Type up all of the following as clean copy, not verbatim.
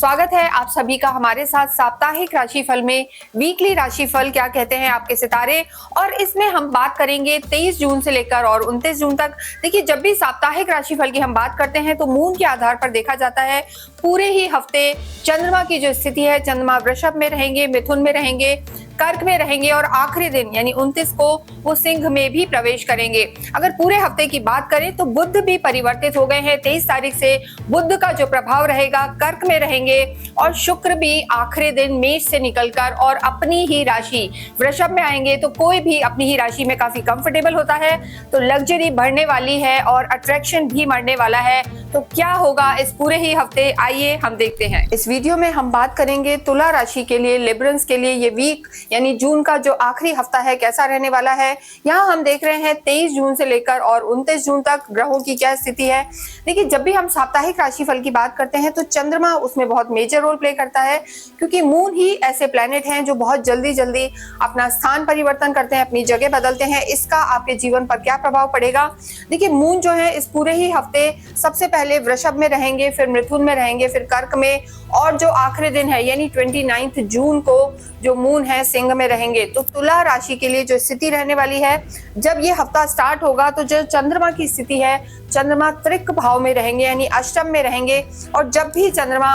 स्वागत है आप सभी का हमारे साथ साप्ताहिक राशिफल में। वीकली राशिफल क्या कहते हैं आपके सितारे, और इसमें हम बात करेंगे 23 जून से लेकर और 29 जून तक। देखिए, जब भी साप्ताहिक राशिफल की हम बात करते हैं तो मून के आधार पर देखा जाता है। पूरे ही हफ्ते चंद्रमा की जो स्थिति है, चंद्रमा वृषभ में रहेंगे, मिथुन में रहेंगे, कर्क में रहेंगे और आखिरी दिन यानी 29 को वो सिंह में भी प्रवेश करेंगे। अगर पूरे हफ्ते की बात करें तो बुध भी परिवर्तित हो गए हैं। 23 तारीख से बुध का जो प्रभाव रहेगा कर्क में रहेंगे और शुक्र भी आखिरी दिन मेष से निकलकर और अपनी ही राशि वृषभ में आएंगे। तो कोई भी अपनी ही राशि में काफी कंफर्टेबल होता है, तो लग्जरी बढ़ने वाली है और अट्रैक्शन भी बढ़ने वाला है। तो क्या होगा इस पूरे ही हफ्ते, आइए हम देखते हैं। इस वीडियो में हम बात करेंगे तुला राशि के लिए, लिब्रंस के लिए ये वीक यानी जून का जो आखिरी हफ्ता है कैसा रहने वाला है। यहाँ हम देख रहे हैं 23 जून से लेकर और 29 जून तक ग्रहों की क्या स्थिति है। देखिए, जब भी हम साप्ताहिक राशिफल की बात करते हैं तो चंद्रमा उसमें बहुत मेजर रोल प्ले करता है, क्योंकि मून ही ऐसे प्लैनेट हैं जो बहुत जल्दी जल्दी अपना स्थान परिवर्तन करते हैं, अपनी जगह बदलते हैं। इसका आपके जीवन पर क्या प्रभाव पड़ेगा। देखिए, मून जो है इस पूरे ही हफ्ते सबसे पहले वृषभ में रहेंगे, फिर मिथुन में रहेंगे, फिर कर्क में, और जो आखिरी दिन है यानी 29 जून को जो मून है सिंह में रहेंगे। तो तुला राशि के लिए जो स्थिति रहने वाली है, जब ये हफ्ता स्टार्ट होगा तो जो चंद्रमा की स्थिति है, चंद्रमा त्रिक भाव में रहेंगे यानी अष्टम में रहेंगे। और जब भी चंद्रमा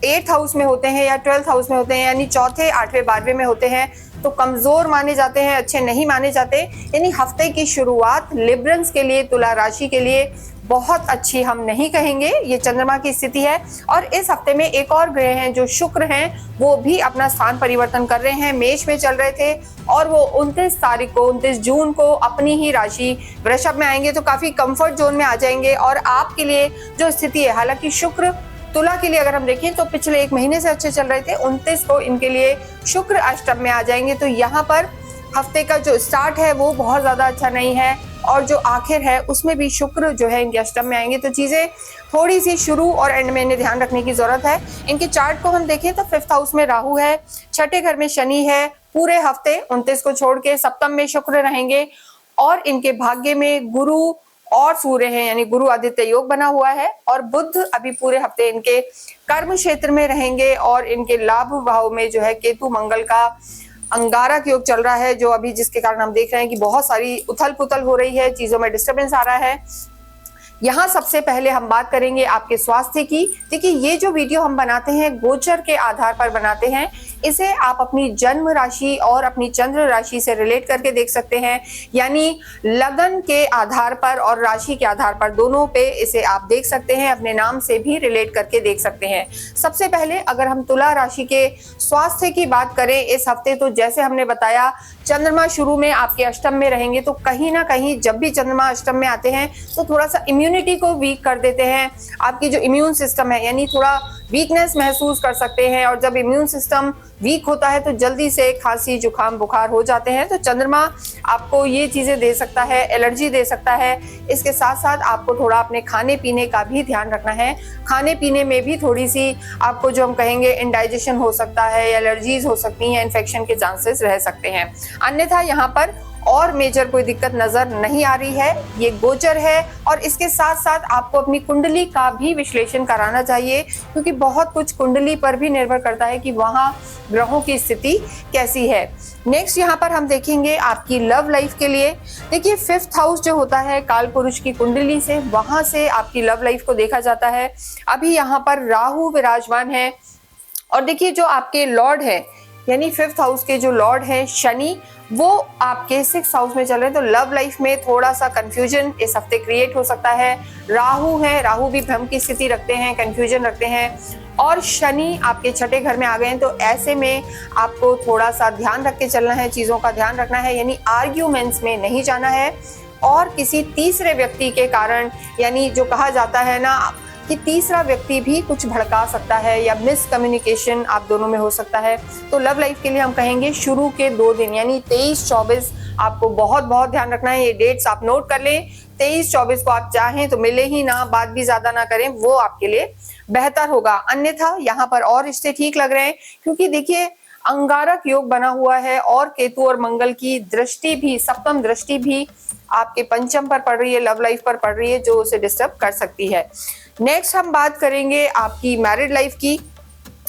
8th हाउस में होते हैं या 12th हाउस में होते हैं यानी चौथे, 8वें, 12वें में होते हैं तो कमजोर माने जाते हैं, अच्छे नहीं माने जाते। यानी हफ्ते की शुरुआत लिब्रंस के लिए, तुला राशि के लिए बहुत अच्छी हम नहीं कहेंगे। ये चंद्रमा की स्थिति है। और इस हफ्ते में एक और ग्रह हैं जो शुक्र हैं, वो भी अपना स्थान परिवर्तन कर रहे हैं। मेष में चल रहे थे और वो 29 तारीख को, 29 जून को अपनी ही राशि वृषभ में आएंगे, तो काफी कंफर्ट जोन में आ जाएंगे। और आपके लिए जो स्थिति है, हालांकि शुक्र तुला के लिए अगर हम देखें तो पिछले एक महीने से अच्छे चल रहे थे, 29 को इनके लिए शुक्र अष्टम में आ जाएंगे। तो यहाँ पर हफ्ते का जो स्टार्ट है वो बहुत ज्यादा अच्छा नहीं है, और जो आखिर है उसमें भी शुक्र जो है इनके अष्टम में आएंगे। तो चीजें थोड़ी सी शुरू और एंड में इन्हें ध्यान रखने की जरूरत है। इनके चार्ट को हम देखें तो 5th हाउस में राहु है, 6ठे घर में शनि है। पूरे हफ्ते 29 को छोड़ के सप्तम में शुक्र रहेंगे, और इनके भाग्य में गुरु और सूर्य हैं यानी गुरु आदित्य योग बना हुआ है। और बुध अभी पूरे हफ्ते इनके कर्म क्षेत्र में रहेंगे, और इनके लाभ भाव में जो है केतु मंगल का अंगारक योग चल रहा है, जो अभी जिसके कारण हम देख रहे हैं कि बहुत सारी उथल पुथल हो रही है, चीजों में डिस्टर्बेंस आ रहा है। यहाँ सबसे पहले हम बात करेंगे आपके स्वास्थ्य की। देखिए, ये जो वीडियो हम बनाते हैं गोचर के आधार पर बनाते हैं। इसे आप अपनी जन्म राशि और अपनी चंद्र राशि से रिलेट करके देख सकते हैं, यानी लगन के आधार पर और राशि के आधार पर, दोनों पे इसे आप देख सकते हैं। अपने नाम से भी रिलेट करके देख सकते हैं। सबसे पहले अगर हम तुला राशि के स्वास्थ्य की बात करें इस हफ्ते, तो जैसे हमने बताया चंद्रमा शुरू में आपके अष्टम में रहेंगे, तो कहीं ना कहीं जब भी चंद्रमा अष्टम में आते हैं तो थोड़ा सा इम्यूनिटी को वीक कर देते हैं। आपकी जो इम्यून सिस्टम है यानी थोड़ा वीकनेस महसूस कर सकते हैं, और जब इम्यून सिस्टम वीक होता है तो जल्दी से खांसी, जुकाम, बुखार हो जाते हैं। तो चंद्रमा आपको ये चीजें दे सकता है, एलर्जी दे सकता है। इसके साथ साथ आपको थोड़ा अपने खाने पीने का भी ध्यान रखना है। खाने पीने में भी थोड़ी सी आपको जो हम कहेंगे इंडाइजेशन हो सकता है, एलर्जीज हो सकती हैं, इन्फेक्शन के चांसेस रह सकते हैं। अन्यथा यहाँ पर और मेजर कोई दिक्कत नजर नहीं आ रही है। ये गोचर है, और इसके साथ साथ आपको अपनी कुंडली का भी विश्लेषण कराना चाहिए, क्योंकि बहुत कुछ कुंडली पर भी निर्भर करता है कि वहाँ ग्रहों की स्थिति कैसी है। नेक्स्ट यहाँ पर हम देखेंगे आपकी लव लाइफ के लिए। देखिए, 5th हाउस जो होता है काल पुरुष की कुंडली से, वहां से आपकी लव लाइफ को देखा जाता है। अभी यहाँ पर राहु विराजमान है, और देखिए जो आपके लॉर्ड है यानी 5th हाउस के जो लॉर्ड है शनि, वो आपके 6th हाउस में चल रहे हैं। तो लव लाइफ में थोड़ा सा कंफ्यूजन इस हफ्ते क्रिएट हो सकता है। राहु है, राहु भी भ्रम की स्थिति रखते हैं, कंफ्यूजन रखते हैं, और शनि आपके 6ठे घर में आ गए हैं। तो ऐसे में आपको थोड़ा सा ध्यान रख के चलना है, चीजों का ध्यान रखना है, यानी आर्ग्यूमेंट्स में नहीं जाना है। और किसी तीसरे व्यक्ति के कारण, यानी जो कहा जाता है ना कि तीसरा व्यक्ति भी कुछ भड़का सकता है या मिसकम्युनिकेशन आप दोनों में हो सकता है। तो लव लाइफ के लिए हम कहेंगे शुरू के 2 दिन यानी 23-24 आपको बहुत बहुत ध्यान रखना है। ये डेट्स आप नोट कर लें। 23-24 को आप चाहें तो मिले ही ना, बात भी ज्यादा ना करें, वो आपके लिए बेहतर होगा। अन्यथा यहाँ पर और रिश्ते ठीक लग रहे हैं, क्योंकि देखिए अंगारक योग बना हुआ है, और केतु और मंगल की दृष्टि भी, सप्तम दृष्टि भी आपके पंचम पर पड़ रही है, लव लाइफ पर पड़ रही है, जो उसे डिस्टर्ब कर सकती है। नेक्स्ट हम बात करेंगे आपकी मैरिड लाइफ की।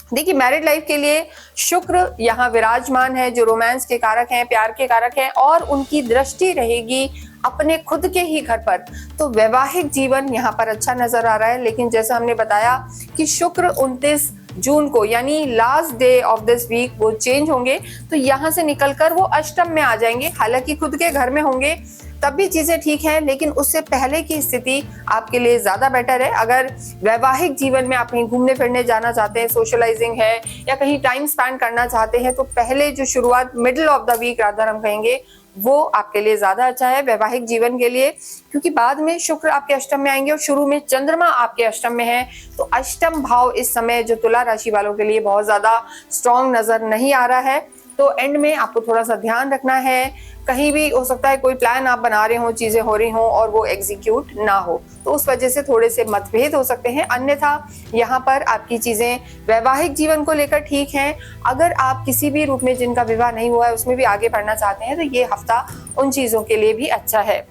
देखिए मैरिड लाइफ के लिए शुक्र यहाँ विराजमान है, जो रोमांस के कारक हैं, प्यार के कारक हैं, और उनकी दृष्टि रहेगी अपने खुद के ही घर पर। तो वैवाहिक जीवन यहाँ पर अच्छा नजर आ रहा है। लेकिन जैसा हमने बताया कि शुक्र 29 जून को यानी last day of this week वो चेंज होंगे, तो यहाँ से निकलकर वो अष्टम में आ जाएंगे। हालांकि खुद के घर में होंगे तब भी चीजें ठीक है, लेकिन उससे पहले की स्थिति आपके लिए ज्यादा बेटर है। अगर वैवाहिक जीवन में आप कहीं घूमने फिरने जाना चाहते हैं, सोशलाइजिंग है या कहीं टाइम स्पेंड करना चाहते हैं, तो पहले जो शुरुआत middle of the week rather हम कहेंगे वो आपके लिए ज्यादा अच्छा है वैवाहिक जीवन के लिए, क्योंकि बाद में शुक्र आपके अष्टम में आएंगे और शुरू में चंद्रमा आपके अष्टम में है। तो अष्टम भाव इस समय जो तुला राशि वालों के लिए बहुत ज्यादा स्ट्रॉन्ग नजर नहीं आ रहा है। तो एंड में आपको थोड़ा सा ध्यान रखना है, कहीं भी हो सकता है कोई प्लान आप बना रहे हो, चीजें हो रही हो और वो एग्जीक्यूट ना हो, तो उस वजह से थोड़े से मतभेद हो सकते हैं। अन्यथा यहाँ पर आपकी चीजें वैवाहिक जीवन को लेकर ठीक हैं। अगर आप किसी भी रूप में जिनका विवाह नहीं हुआ है उसमें भी आगे बढ़ना चाहते हैं, तो ये हफ्ता उन चीजों के लिए भी अच्छा है।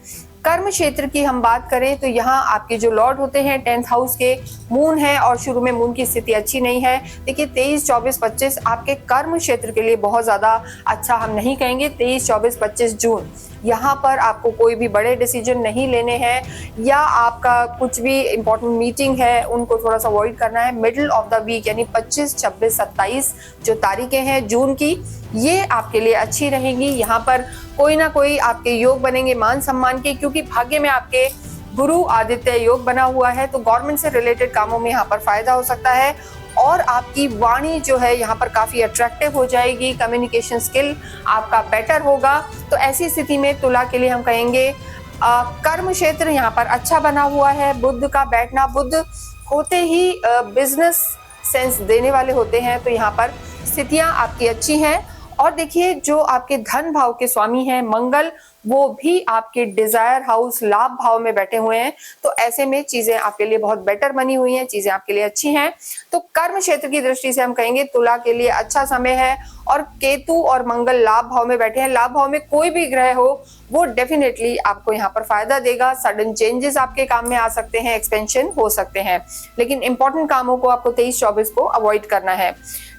कर्म क्षेत्र की हम बात करें तो यहाँ आपके जो लॉर्ड होते हैं 10th हाउस के मून है, और शुरू में मून की स्थिति अच्छी नहीं है। देखिए 23, 24, 25 आपके कर्म क्षेत्र के लिए बहुत ज्यादा अच्छा हम नहीं कहेंगे। 23, 24, 25 जून यहाँ पर आपको कोई भी बड़े डिसीजन नहीं लेने हैं, या आपका कुछ भी इंपॉर्टेंट मीटिंग है उनको थोड़ा सा अवॉइड करना है। मिडिल ऑफ द वीक यानी 25, 26, 27 जो तारीखें हैं जून की, ये आपके लिए अच्छी रहेंगी। यहाँ पर कोई ना कोई आपके योग बनेंगे मान सम्मान के, क्योंकि भाग्य में आपके गुरु आदित्य योग बना हुआ है। तो गवर्नमेंट से रिलेटेड कामों में यहाँ पर फायदा हो सकता है, और आपकी वाणी जो है यहाँ पर काफी अट्रैक्टिव हो जाएगी। कम्युनिकेशन स्किल आपका बेटर होगा। तो ऐसी स्थिति में तुला के लिए हम कहेंगे कर्म क्षेत्र यहाँ पर अच्छा बना हुआ है। बुध का बैठना, बुध होते ही बिजनेस सेंस देने वाले होते हैं, तो यहाँ पर स्थितियां आपकी अच्छी हैं। और देखिए जो आपके धन भाव के स्वामी हैं मंगल, वो भी आपके डिजायर हाउस लाभ भाव में बैठे हुए हैं। तो ऐसे में चीजें आपके लिए बहुत बेटर बनी हुई हैं, चीजें आपके लिए अच्छी हैं। तो कर्म क्षेत्र की दृष्टि से हम कहेंगे तुला के लिए अच्छा समय है। और केतु और मंगल लाभ भाव में बैठे हैं। लाभ भाव में कोई भी ग्रह हो वो डेफिनेटली आपको यहाँ पर फायदा देगा। सडन चेंजेस आपके काम में आ सकते हैं, एक्सपेंशन हो सकते हैं, लेकिन इंपॉर्टेंट कामों को आपको 23-24 को अवॉइड करना है।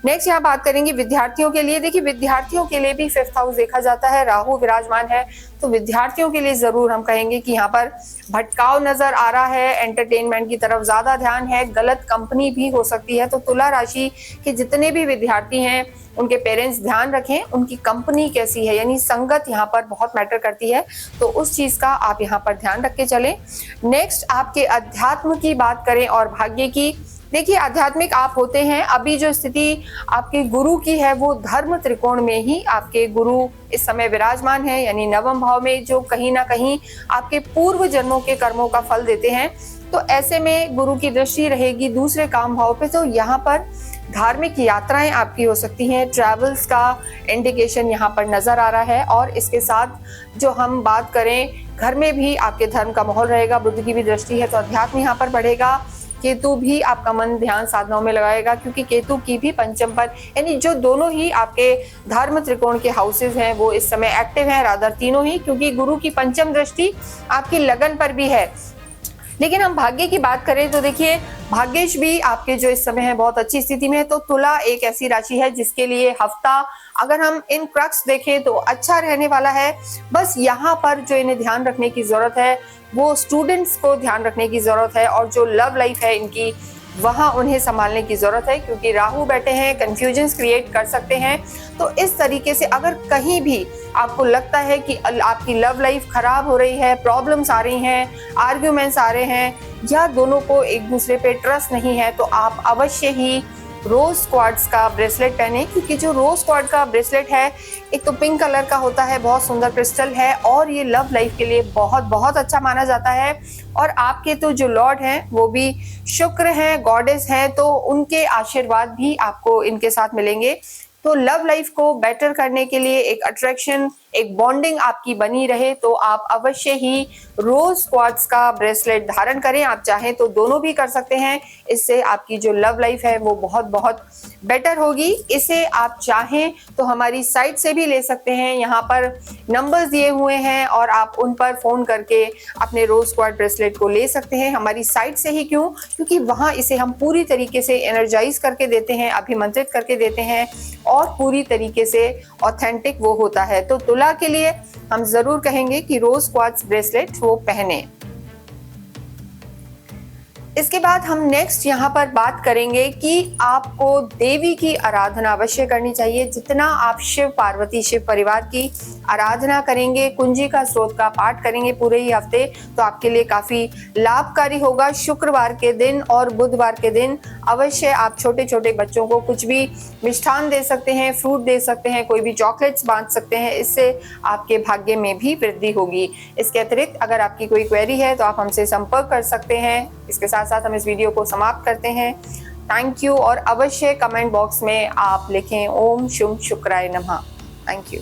नेक्स्ट यहाँ बात करेंगे विद्यार्थियों के लिए। देखिए विद्यार्थियों के लिए भी 5th हाउस देखा जाता है, राहु विराजमान है। तो विद्यार्थियों के लिए जरूर हम कहेंगे कि यहाँ पर भटकाव नजर आ रहा है, एंटरटेनमेंट की तरफ ज्यादा ध्यान है, गलत कंपनी भी हो सकती है। तो तुला राशि के जितने भी विद्यार्थी हैं उनके पेरेंट्स ध्यान रखें, उनकी कंपनी कैसी है, यानी संगत यहाँ पर बहुत मैटर करती है। तो उस चीज का आप यहाँ पर ध्यान रख के चलें। नेक्स्ट आपके अध्यात्म की बात करें और भाग्य की। देखिए आध्यात्मिक आप होते हैं, अभी जो स्थिति आपके गुरु की है वो धर्म त्रिकोण में ही आपके गुरु इस समय विराजमान है, यानी नवम भाव में, जो कहीं ना कहीं आपके पूर्व जन्मों के कर्मों का फल देते हैं। तो ऐसे में गुरु की दृष्टि रहेगी दूसरे काम भाव पे, तो यहाँ पर धार्मिक यात्राएं आपकी हो सकती हैं, ट्रैवल्स का इंडिकेशन यहाँ पर नजर आ रहा है। और इसके साथ जो हम बात करें घर में भी आपके धर्म का माहौल रहेगा, बुद्ध की भी दृष्टि है तो अध्यात्म यहाँ पर बढ़ेगा। केतु भी आपका मन ध्यान साधनाओं में लगाएगा, क्योंकि केतु की भी पंचम पर, यानी जो दोनों ही आपके धर्म त्रिकोण के हाउसेज हैं वो इस समय एक्टिव हैं, रादर तीनों ही, क्योंकि गुरु की पंचम दृष्टि आपकी लगन पर भी है। लेकिन हम भाग्य की बात करें तो देखिए भाग्येश भी आपके जो इस समय है बहुत अच्छी स्थिति में है। तो तुला एक ऐसी राशि है जिसके लिए हफ्ता अगर हम इन क्रक्स देखें तो अच्छा रहने वाला है। बस यहाँ पर जो इन्हें ध्यान रखने की जरूरत है वो स्टूडेंट्स को ध्यान रखने की जरूरत है, और जो लव लाइफ है इनकी वहां उन्हें संभालने की जरूरत है, क्योंकि राहु बैठे हैं, कंफ्यूजन्स क्रिएट कर सकते हैं। तो इस तरीके से अगर कहीं भी आपको लगता है कि आपकी लव लाइफ खराब हो रही है, प्रॉब्लम्स आ रही हैं, आर्ग्यूमेंट्स आ रहे हैं, या दोनों को एक दूसरे पे ट्रस्ट नहीं है, तो आप अवश्य ही रोज क्वार्ट्ज का ब्रेसलेट पहने, क्योंकि जो रोज क्वार्ट्ज का ब्रेसलेट है एक तो पिंक कलर का होता है, बहुत सुंदर क्रिस्टल है, और ये लव लाइफ के लिए बहुत बहुत अच्छा माना जाता है। और आपके तो जो लॉर्ड हैं वो भी शुक्र हैं, गॉडेस हैं, तो उनके आशीर्वाद भी आपको इनके साथ मिलेंगे। तो लव लाइफ को बेटर करने के लिए, एक अट्रैक्शन, एक बॉन्डिंग आपकी बनी रहे तो आप अवश्य ही रोज क्वार्ट्ज का ब्रेसलेट धारण करें। आप चाहें तो दोनों भी कर सकते हैं, इससे आपकी जो लव लाइफ है वो बहुत बहुत बेटर होगी। इसे आप चाहें तो हमारी साइट से भी ले सकते हैं, यहाँ पर नंबर्स दिए हुए हैं और आप उन पर फ़ोन करके अपने रोज क्वार्ट्ज ब्रेसलेट को ले सकते हैं। हमारी साइट से ही क्यों, क्योंकि वहाँ इसे हम पूरी तरीके से एनर्जाइज करके देते हैं, अभिमंत्रित करके देते हैं और पूरी तरीके से ऑथेंटिक वो होता है। तो तुला के लिए हम ज़रूर कहेंगे कि रोज क्वार्ट्ज ब्रेसलेट वो पहने। इसके बाद हम नेक्स्ट यहाँ पर बात करेंगे कि आपको देवी की आराधना अवश्य करनी चाहिए। जितना आप शिव पार्वती शिव परिवार की आराधना करेंगे, कुंजी का स्रोत का पाठ करेंगे पूरे ही हफ्ते, तो आपके लिए काफ़ी लाभकारी होगा। शुक्रवार के दिन और बुधवार के दिन अवश्य आप छोटे छोटे बच्चों को कुछ भी मिष्ठान दे सकते हैं, फ्रूट दे सकते हैं, कोई भी चॉकलेट्स बांट सकते हैं, इससे आपके भाग्य में भी वृद्धि होगी। इसके अतिरिक्त अगर आपकी कोई क्वेरी है तो आप हमसे संपर्क कर सकते हैं। इसके साथ साथ हम इस वीडियो को समाप्त करते हैं। थैंक यू, और अवश्य कमेंट बॉक्स में आप लिखें ओम शुभ शुक्राय नमः। Thank you.